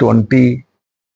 20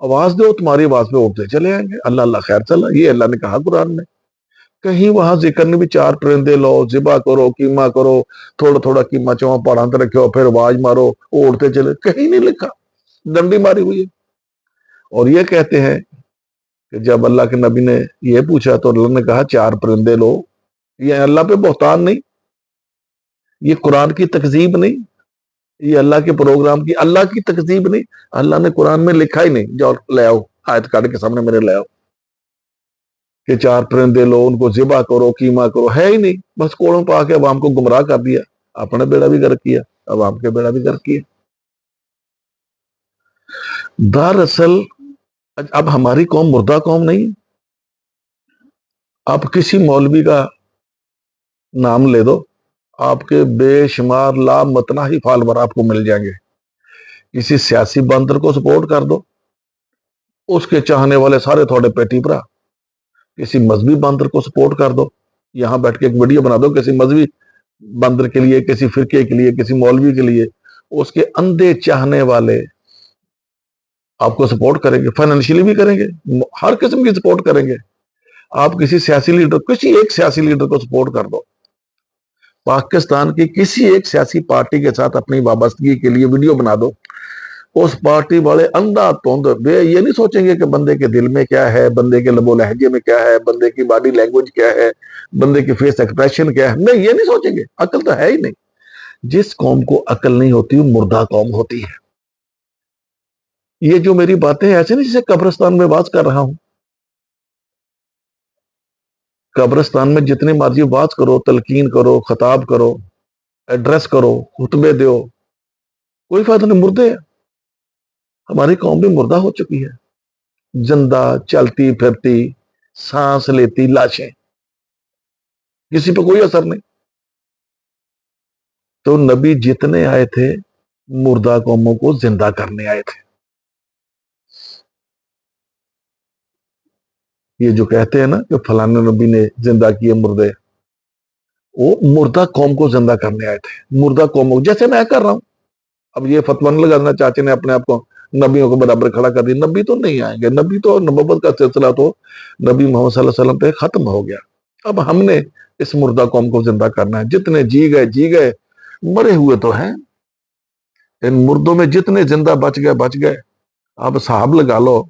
آواز دو تمہاری آواز پہ اٹھتے چلے آئیں گے، اللہ اللہ خیر چلا، یہ اللہ نے کہا قرآن میں۔ کہیں وہاں ذکر نہیں بھی 4 پرندے لو، ذبح کرو، قیمہ کرو، تھوڑا تھوڑا قیمہ چواں پہاڑاں تے رکھو، پھر آواز مارو اڑتے چلے، کہیں نہیں لکھا، ڈنڈی ماری ہوئی ہے۔ اور یہ کہتے ہیں کہ جب اللہ کے نبی نے یہ پوچھا تو اللہ نے کہا 4 پرندے لو، یہ اللہ پہ بہتان نہیں، یہ قرآن کی تکذیب نہیں، یہ اللہ کے پروگرام کی، اللہ کی تکذیب نہیں، اللہ نے قرآن میں لکھا ہی نہیں، جو لے آؤ آیت کاٹ کے سامنے میرے لے آؤ کہ 4 پرندے لو، ان کو ذبح کرو، قیمہ کرو، ہے ہی نہیں، بس کوڑوں پا کے عوام کو گمراہ کر دیا، اپنے بیڑا بھی غرق کیا، عوام کے بیڑا بھی غرق کیا۔ دراصل اب ہماری قوم مردہ قوم نہیں، آپ کسی مولوی کا نام لے دو، آپ کے بے شمار لا متناہی فالور آپ کو مل جائیں گے۔ کسی سیاسی بندر کو سپورٹ کر دو، اس کے چاہنے والے سارے تھوڑے پیٹی پرا۔ کسی مذہبی بندر کو سپورٹ کر دو، یہاں بیٹھ کے ایک ویڈیو بنا دو کسی مذہبی بندر کے لیے، کسی فرقے کے لیے، کسی مولوی کے لیے، اس کے اندھے چاہنے والے آپ کو سپورٹ کریں گے، فائنینشلی بھی کریں گے، ہر قسم کی سپورٹ کریں گے۔ آپ کسی سیاسی لیڈر، کسی ایک سیاسی لیڈر کو سپورٹ کر دو، پاکستان کی کسی ایک سیاسی پارٹی کے ساتھ اپنی وابستگی کے لیے ویڈیو بنا دو، اس پارٹی والے اندھا توند بے یہ نہیں سوچیں گے کہ بندے کے دل میں کیا ہے، بندے کے لب و لہجے میں کیا ہے، بندے کی باڈی لینگویج کیا ہے، بندے کی فیس ایکسپریشن کیا ہے، نہیں یہ نہیں سوچیں گے، عقل تو ہے ہی نہیں۔ جس قوم کو عقل نہیں ہوتی وہ مردہ قوم ہوتی ہے۔ یہ جو میری باتیں ایسے نہیں جسے قبرستان میں بات کر رہا ہوں، قبرستان میں جتنے مرضی بات کرو، تلقین کرو، خطاب کرو، ایڈریس کرو، خطبے دو، کوئی فائدہ نہیں، مردے ہیں۔ ہماری قوم بھی مردہ ہو چکی ہے، زندہ چلتی پھرتی سانس لیتی لاشیں، کسی پہ کوئی اثر نہیں۔ تو نبی جتنے آئے تھے مردہ قوموں کو زندہ کرنے آئے تھے۔ یہ جو کہتے ہیں نا کہ فلانے نبی نے زندہ کیے مردے، وہ مردہ قوم کو زندہ کرنے آئے تھے، مردہ قوموں جیسے میں کر رہا ہوں۔ اب یہ فتویٰ نہیں لگانا چاچے نے اپنے آپ کو نبیوں کو برابر کھڑا کر دیا، نبی تو نہیں آئیں گے، نبی تو نبوت کا سلسلہ تو نبی محمد صلی اللہ علیہ وسلم پہ ختم ہو گیا۔ اب ہم نے اس مردہ قوم کو زندہ کرنا ہے، جتنے جی گئے، مرے ہوئے تو ہیں، ان مردوں میں جتنے زندہ بچ گئے۔ اب صاحب لگا لو،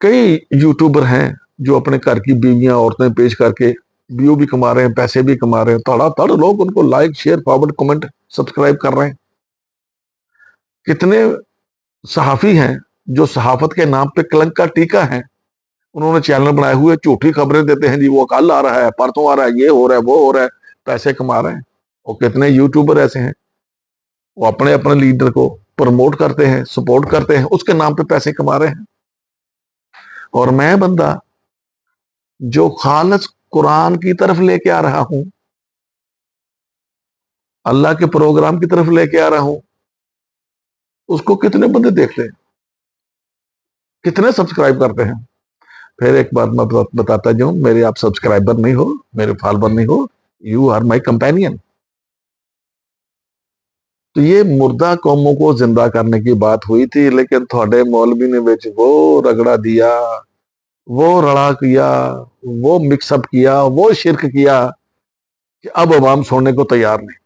کئی یوٹیوبر ہیں جو اپنے گھر کی بیویاں عورتیں پیش کر کے ویو بھی کما رہے ہیں، پیسے بھی کما رہے ہیں، تھوڑا تھوڑا لوگ ان کو like share forward comment subscribe کر رہے ہیں۔ کتنے صحافی ہیں جو صحافت کے نام پہ کلنک کا ٹیکا ہیں، انہوں نے چینل بنائے ہوئے جھوٹی خبریں دیتے ہیں، جی وہ کل آ رہا ہے، پرسوں آ رہا ہے، یہ ہو رہا ہے، وہ ہو رہا ہے، پیسے کما رہے ہیں۔ اور کتنے یوٹیوبر ایسے ہیں وہ اپنے لیڈر کو پروموٹ کرتے ہیں، سپورٹ کرتے ہیں، اس کے نام پہ پیسے کما رہے ہیں۔ اور میں بندہ جو خالص قرآن کی طرف لے کے آ رہا ہوں، اللہ کے پروگرام کی طرف لے کے آ رہا ہوں، اس کو کتنے بندے دیکھتے ہیں، کتنے سبسکرائب کرتے ہیں؟ پھر ایک بات میں بتاتا جاؤں، میرے آپ سبسکرائبر نہیں ہو، میرے فالوور نہیں ہو، یو آر مائی کمپینین۔ تو یہ مردہ قوموں کو زندہ کرنے کی بات ہوئی تھی، لیکن تھوڑے مولوی نے بچ وہ رگڑا دیا، وہ رڑا کیا، وہ مکس اپ کیا، وہ شرک کیا کہ اب عوام سننے کو تیار نہیں۔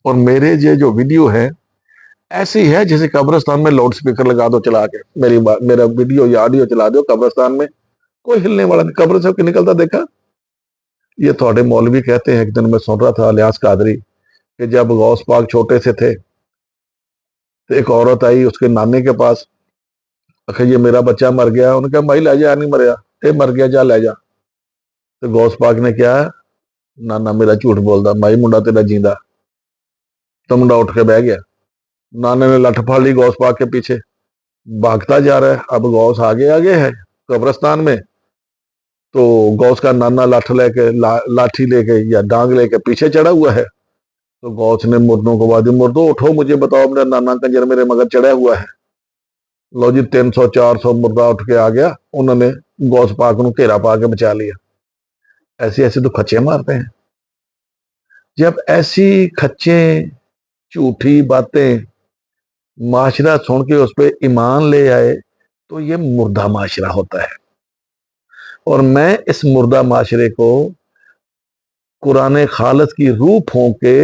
اور میرے یہ جو ویڈیو ہے ایسی ہے جیسے قبرستان میں لاؤڈ سپیکر لگا دو چلا کے، میرا ویڈیو یا آڈیو چلا دو قبرستان میں، کوئی ہلنے والا نہیں، قبر سے نکلتا دیکھا۔ یہ تھوڑے مولوی کہتے ہیں، ایک دن میں سن رہا تھا الیاس قادری کہ جب غوث پاک چھوٹے سے تھے تو ایک عورت آئی اس کے نانے کے پاس، یہ میرا بچہ مر گیا، انہوں نے کہا بھائی لے جا، نہیں مریا، مر گیا، جا لے جا۔ تو غوث پاک نے کیا، نانا میرا جھوٹ بولدا، مائی منڈا تیرا جیندا۔ تو منڈا اٹھ کے بہ گیا، نانے نے لٹھ پھاڑ لی غوث پاک کے پیچھے، بھاگتا جا رہا ہے۔ اب غوث آگے ہے قبرستان میں، تو غوث کا نانا لاٹھی لے کے یا ڈانگ لے کے پیچھے چڑھا ہوا ہے۔ تو غوث نے مردوں کو بات دی، مردوں اٹھو، مجھے بتاؤ میرا نانا کنجر میرے مگر چڑھا ہوا ہے۔ لو جی 300 400 مردہ اٹھ کے آ گیا، انہوں نے غوث پاک کو گھیرا پا کے بچا لیا۔ ایسے تو کھچے مارتے ہیں۔ جب ایسی کھچے جھوٹی باتیں معاشرہ سن کے اس پہ ایمان لے آئے تو یہ مردہ معاشرہ ہوتا ہے. اور میں اس مردہ معاشرے کو قرآن خالص کی روح پھونک کے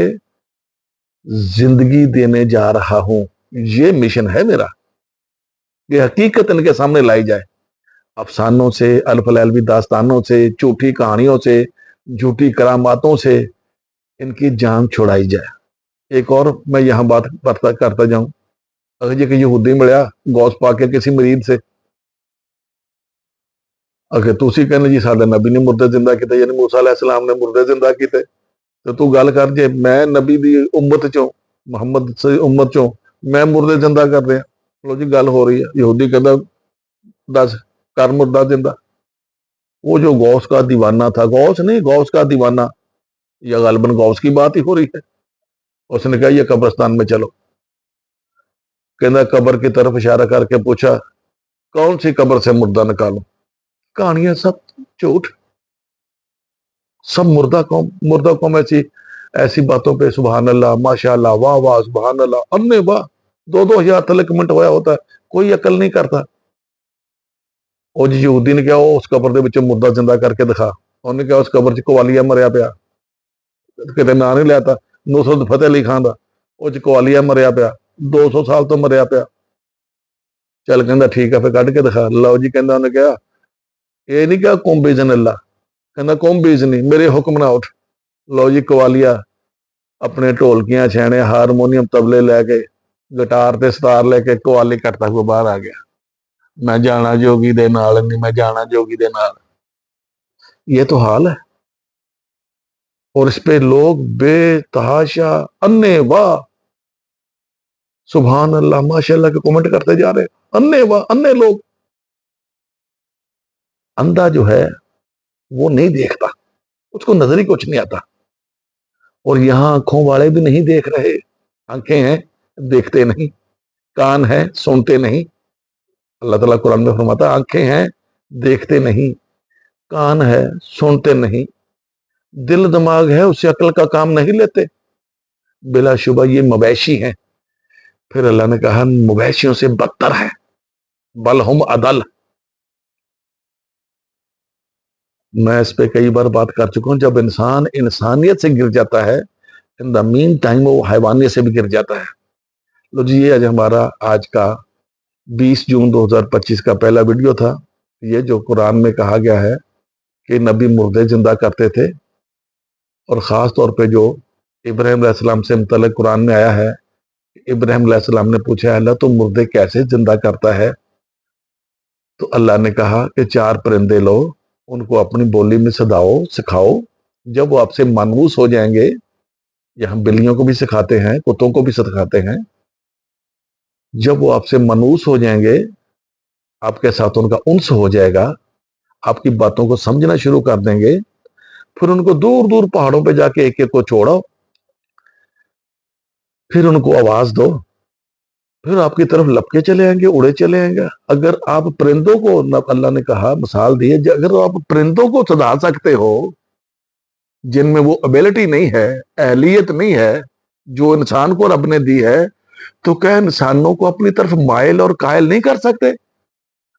زندگی دینے جا رہا ہوں. یہ مشن ہے میرا، یہ حقیقت ان کے سامنے لائی جائے. افسانوں سے، الف لیلوی داستانوں سے، جھوٹی کہانیوں سے، جھوٹی کراماتوں سے ان کی جان چھڑائی جائے. ایک اور میں یہاں بات کرتا جاؤں. اگر یہ کہ یہودی ملیا غوث پاک کے کسی مرید سے، اگر تسی کہنے جی سارے نبی نے مردے زندہ کیتے، یعنی موسیٰ علیہ السلام نے مردے زندہ کیتے، تو گل کر جے میں نبی دی امت چوں، محمد سے امت چوں میں مردے زندہ کر رہا. چلو جی گل ہو رہی ہے. یہودی کہتا دس کر مردہ زندہ. وہ جو غوث کا دیوانہ تھا، غوث نہیں غوث کا دیوانہ، یا غالباً غوث کی بات ہی ہو رہی ہے، اس نے کہا یہ قبرستان میں چلو. کہنا قبر کی طرف اشارہ کر کے پوچھا کون سی قبر سے مردہ نکالو؟ کہانیاں سب جھوٹ، سب مردہ قوم ایسی باتوں پہ سبحان اللہ، ماشاء اللہ، واہ واہ، سبحان اللہ، انے واہ، 2-2 ہزار تلے کمنٹ ہوا ہوتا ہے. کوئی عقل نہیں کرتا. وہ جی یہودی نے کیا وہ اس قبر دے وچ مردہ زندہ کر کے دکھا. انہوں نے کیا اس قبر چ قوالیہ مریا پیا، کتے نام نہیں لیتا نصرت فتح علی خان دا، وہ چ قوالیہ مریا پیا، 200 سال تو مریا پیا. چل کہندا ٹھیک ہے پھر کڈ کے دکھا. لو جی کہندا انہیں کیا یہ نہیں کیا قوم بیزن اللہ، کہندا قوم بیز نہیں میرے حکم نہ اٹھ. لو جی قوالیہ اپنے ڈھولکیاں چھینے ہارمونیم تبلے لے کے گٹار تے ستار لے کے قوالی کرتا ہوا باہر آ گیا. میں جانا جوگی دے نال نہیں، میں جانا جوگی دے نال. یہ تو حال ہے. اور اس پہ لوگ بے تحاشا انے واہ، سبحان اللہ، ماشاء اللہ کے کمنٹ کرتے جا رہے. انے واہ، انے لوگ. اندھا جو ہے وہ نہیں دیکھتا، اس کو نظر ہی کچھ نہیں آتا. اور یہاں آنکھوں والے بھی نہیں دیکھ رہے. آنکھیں ہیں دیکھتے نہیں، کان ہیں سنتے نہیں. اللہ تعالیٰ قرآن میں فرماتا ہے آنکھیں ہیں دیکھتے نہیں، کان ہے سنتے نہیں، دل دماغ ہے اس سے عقل کا کام نہیں لیتے. بلا شبہ یہ مویشی ہیں. پھر اللہ نے کہا مویشیوں سے بدتر ہے، بل ہم عدل. میں اس پہ کئی بار بات کر چکا ہوں. جب انسان انسانیت سے گر جاتا ہے ان دا مین ٹائم وہ حیوانیت سے بھی گر جاتا ہے. لو جی یہ ہمارا آج کا 20 جون 2025 کا پہلا ویڈیو تھا. یہ جو قرآن میں کہا گیا ہے کہ نبی مردے زندہ کرتے تھے، اور خاص طور پہ جو ابراہیم علیہ السلام سے متعلق قرآن میں آیا ہے، ابراہیم علیہ السلام نے پوچھا اللہ تو مردے کیسے زندہ کرتا ہے؟ تو اللہ نے کہا کہ 4 پرندے لو، ان کو اپنی بولی میں سکھاؤ. جب وہ آپ سے مانوس ہو جائیں گے، یہاں بلیوں کو بھی سکھاتے ہیں، کتوں کو بھی سکھاتے ہیں، جب وہ آپ سے منوس ہو جائیں گے، آپ کے ساتھ ان کا انس ہو جائے گا، آپ کی باتوں کو سمجھنا شروع کر دیں گے، پھر ان کو دور دور پہاڑوں پہ جا کے ایک ایک کو چھوڑو، پھر ان کو آواز دو، پھر آپ کی طرف لپکے چلے آئیں گے، اڑے چلے آئیں گے. اگر آپ پرندوں کو، اللہ نے کہا مثال دی ہے، اگر آپ پرندوں کو سدھا سکتے ہو جن میں وہ ابیلٹی نہیں ہے، اہلیت نہیں ہے جو انسان کو رب نے دی ہے، تو کیا انسانوں کو اپنی طرف مائل اور قائل نہیں کر سکتے؟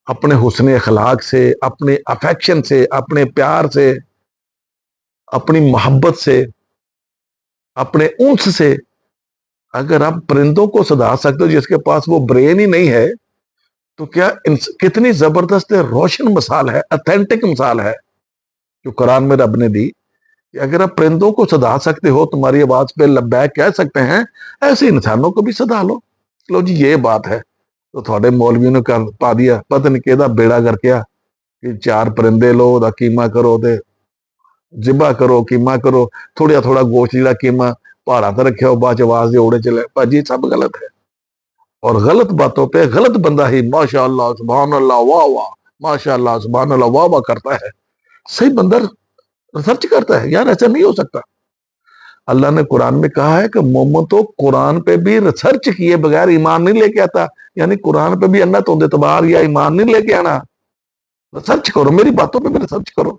اپنے حسن اخلاق سے، اپنے افیکشن سے، اپنے پیار سے، اپنی محبت سے، اپنے انس سے. اگر آپ پرندوں کو سدھا سکتے ہو جس کے پاس وہ برین ہی نہیں ہے، تو کیا کتنی زبردست روشن مثال ہے، اتھینٹک مثال ہے جو قرآن میں رب نے دی کہ اگر آپ پرندوں کو سدھا سکتے ہو، تمہاری آواز پہ لبیک کہہ سکتے ہیں، ایسے انسانوں کو بھی سدھا لو. لو جی یہ بات ہے. تو تھوڑے مولویوں نے کر پا دیا پتہ نہیں کہ بیڑا کر کیا کہ 4 پرندے لو دا قیمہ کرو تے ذبح کرو، قیمہ کرو، تھوڑا تھوڑا گوشت جڑا قیمہ پہاڑا تے رکھے ہو، بعد آواز دے اڑے چلے. جی سب غلط ہے. اور غلط باتوں پہ غلط بندہ ہی ماشاء اللہ سبحان اللہ واہ واہ، ماشاء اللہ سبحان اللہ واہ واہ کرتا ہے. صحیح بندہ ریسرچ کرتا ہے یار ایسا نہیں ہو سکتا. اللہ نے قرآن میں کہا ہے کہ مومن تو قرآن پہ بھی ریسرچ کیے بغیر ایمان نہیں لے کے آتا. یعنی قرآن پہ بھی اللہ تو اعتبار یا ایمان نہیں لے کے آنا. ریسرچ کرو، میری باتوں پہ بھی ریسرچ کرو،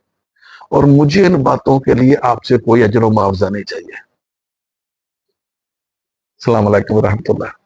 اور مجھے ان باتوں کے لیے آپ سے کوئی اجر و معاوضہ نہیں چاہیے. السلام علیکم ورحمۃ اللہ.